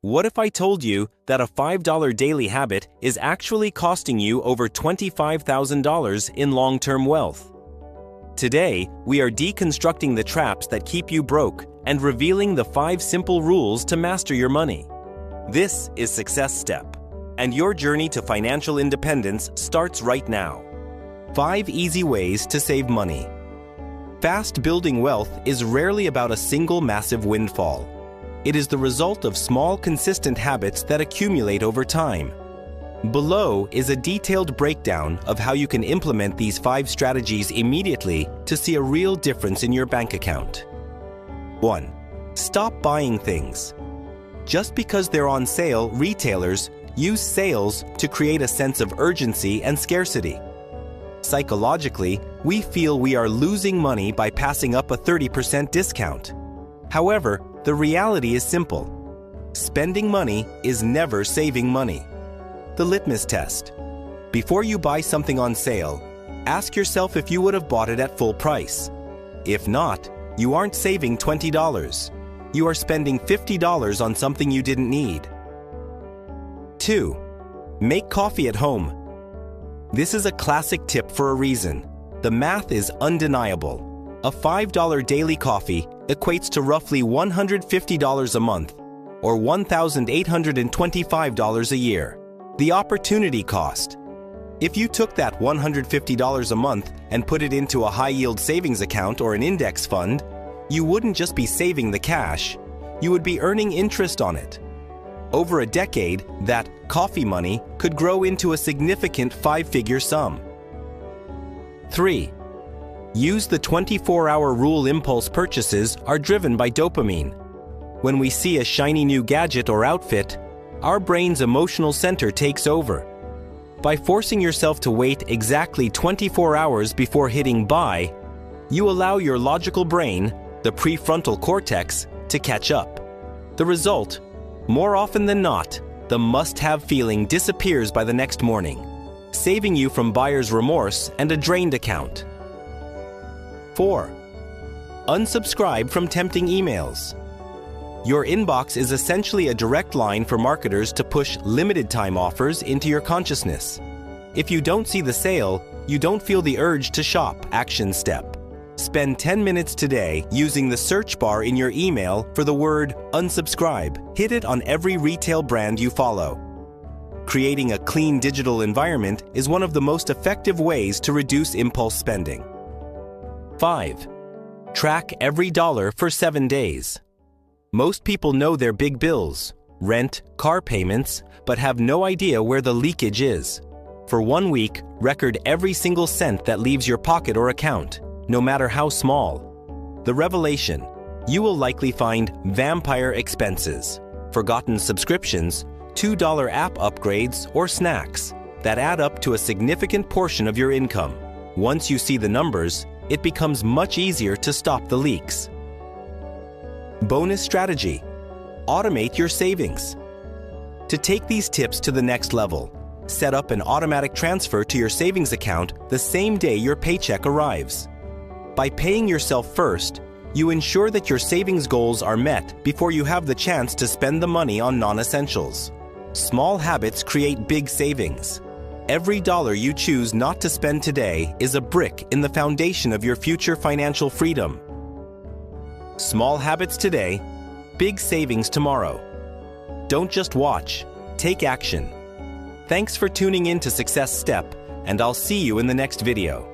What if I told you that a $5 daily habit is actually costing you over $25,000 in long-term wealth? Today, we are deconstructing the traps that keep you broke and revealing the 5 simple rules to master your money. This is Success Step, and your journey to financial independence starts right now. 5 easy ways to save money. Fast building wealth is rarely about a single massive windfall. It is the result of small, consistent habits that accumulate over time. Below is a detailed breakdown of how you can implement these 5 strategies immediately to see a real difference in your bank account. 1. Stop buying things. Just because they're on sale, retailers use sales to create a sense of urgency and scarcity. Psychologically, we feel we are losing money by passing up a 30% discount. However, the reality is simple. Spending money is never saving money. The litmus test. Before you buy something on sale, ask yourself if you would have bought it at full price. If not, you aren't saving $20. You are spending $50 on something you didn't need. 2. Make coffee at home. This is a classic tip for a reason. The math is undeniable. A $5 daily coffee equates to roughly $150 a month, or $1,825 a year. The opportunity cost. If you took that $150 a month and put it into a high-yield savings account or an index fund, you wouldn't just be saving the cash, you would be earning interest on it. Over a decade, that coffee money could grow into a significant 5-figure sum. 3. Use the 24-hour rule. Impulse purchases are driven by dopamine. When we see a shiny new gadget or outfit, our brain's emotional center takes over. By forcing yourself to wait exactly 24 hours before hitting buy, you allow your logical brain, the prefrontal cortex, to catch up. The result, more often than not, the must-have feeling disappears by the next morning, saving you from buyer's remorse and a drained account. 4. Unsubscribe from tempting emails. Your inbox is essentially a direct line for marketers to push limited-time offers into your consciousness. If you don't see the sale, you don't feel the urge to shop. Action step. Spend 10 minutes today using the search bar in your email for the word unsubscribe. Hit it on every retail brand you follow. Creating a clean digital environment is one of the most effective ways to reduce impulse spending. 5. Track every dollar for 7 days. Most people know their big bills, rent, car payments, but have no idea where the leakage is. For 1 week, record every single cent that leaves your pocket or account, no matter how small. The revelation: you will likely find vampire expenses, forgotten subscriptions, $2 app upgrades, or snacks that add up to a significant portion of your income. Once you see the numbers, it becomes much easier to stop the leaks. Bonus strategy: automate your savings. To take these tips to the next level, set up an automatic transfer to your savings account the same day your paycheck arrives. By paying yourself first, you ensure that your savings goals are met before you have the chance to spend the money on non-essentials. Small habits create big savings. Every dollar you choose not to spend today is a brick in the foundation of your future financial freedom. Small habits today, big savings tomorrow. Don't just watch, take action. Thanks for tuning in to Success Step, and I'll see you in the next video.